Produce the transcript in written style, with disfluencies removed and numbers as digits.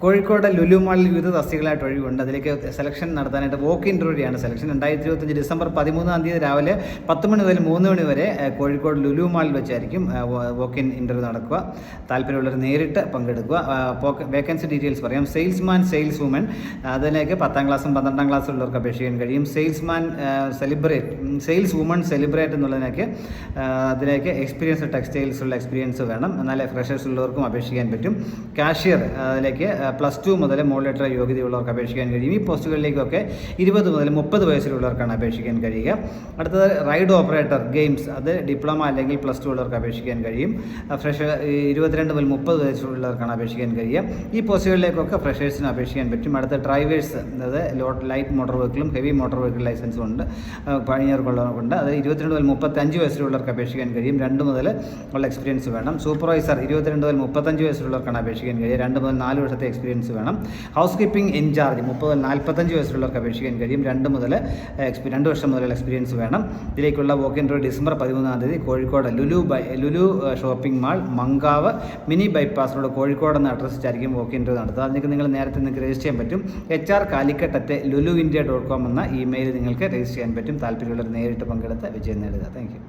കോഴിക്കോട് ലുലു മാളിൽ വിവിധ തസ്തികളായിട്ട് ഒഴിവുണ്ട്. അതിലേക്ക് സെലക്ഷൻ നടത്താനായിട്ട് വോക്ക് ഇൻ്റർവ്യൂയാണ് സെലക്ഷൻ. 2025 ഡിസംബർ 13 രാവിലെ 10 മണി മുതൽ 3 മണി വരെ കോഴിക്കോട് ലുലു മാളിൽ വെച്ചായിരിക്കും വോക്ക് ഇൻ ഇൻ്റർവ്യൂ നടക്കുക. താല്പര്യമുള്ളവർ നേരിട്ട് പങ്കെടുക്കുക. വേക്കൻസി ഡീറ്റെയിൽസ് പറയാം. സെയിൽസ്മാൻ, സെയിൽസ് വുമൻ, അതിലേക്ക് 10ാം ക്ലാസ്സും 12ാം ക്ലാസ്സും ഉള്ളവർക്ക് അപേക്ഷിക്കാൻ കഴിയും. സെയിൽസ്മാൻ സെയിൽസ് വുമൺ സെലിബ്രേറ്റ് എന്നുള്ളതിനൊക്കെ അതിലേക്ക് എക്സ്പീരിയൻസ് ടെക്സ്റ്റൈൽസുള്ള എക്സ്പീരിയൻസ് വേണം. എന്നാലേ ഫ്രഷേഴ്സ് ഉള്ളവർക്കും അപേക്ഷിക്കാൻ പറ്റും. കാഷ്യർ, അതിലേക്ക് +2 മുതൽ മുകളിലേറ്റ യോഗ്യതയുള്ളവർക്ക് അപേക്ഷിക്കാൻ കഴിയും. ഈ പോസ്റ്റുകളിലേക്കൊക്കെ 20 മുതൽ 30 വയസ്സിലുള്ളവർക്കാണ് അപേക്ഷിക്കാൻ കഴിയുക. അടുത്തത് റൈഡ് ഓപ്പറേറ്റർ ഗെയിംസ്, അത് ഡിപ്ലോമ അല്ലെങ്കിൽ +2 ഉള്ളവർക്ക് അപേക്ഷിക്കാൻ കഴിയും. ഫ്രഷർ 22 മുതൽ 30 വയസ്സുള്ളവർക്കാണ് അപേക്ഷിക്കാൻ കഴിയുക. ഈ പോസ്റ്റുകളിലേക്കൊക്കെ ഫ്രഷേഴ്സിന് അപേക്ഷിക്കാൻ പറ്റും. അടുത്ത ഡ്രൈവേഴ്സ്, അതായത് ലൈറ്റ് മോട്ടോർ വെഹിക്കിളും ഹെവി മോട്ടോർ വെഹിക്കിൾ ലൈസൻസും ഉണ്ട്, പണിയർക്കുള്ളവർക്കുണ്ട്. അത് 22 മുതൽ 35 വയസ്സിലുള്ളവർക്ക് അപേക്ഷിക്കാൻ കഴിയും. 2 മുതൽ ഉള്ള എക്സ്പീരിയൻസ് വേണം. സൂപ്പർവൈസർ 22 മുതൽ 35 വയസ്സിലുള്ളവർക്കാണ് അപേക്ഷിക്കാൻ കഴിയും. 2 മുതൽ 4 വർഷത്തെ എക്സ്പീരിയൻസ് വേണം. ഹൗസ് കീപ്പിംഗ് ഇൻചാർജ് 30 മുതൽ 45 വയസ്സിലുള്ളവർക്ക് അപേക്ഷിക്കാൻ കഴിയും. 2 വർഷം മുതൽ എക്സ്പീരിയൻസ് വേണം. ഇതിലേക്കുള്ള walk interview December 13 Kozhikode Lulu shopping mall, Mankavu, mini bypass road, Kozhikode എന്ന അഡ്രസ്സിലായിരിക്കും വോക്ക് ഇൻ്റർവ്യൂ നടത്തുക. അതിലേക്ക് നിങ്ങൾ നേരത്തെ രജിസ്റ്റർ ചെയ്യാൻ പറ്റും. HR.Calicut@luluindia.com എന്ന ഇമെയിൽ നിങ്ങൾക്ക് രജിസ്റ്റർ ചെയ്യാൻ പറ്റും. താല്പര്യമുള്ളവർ നേരിട്ട് പങ്കെടുത്ത് വിജയം നേടുക. Thank you.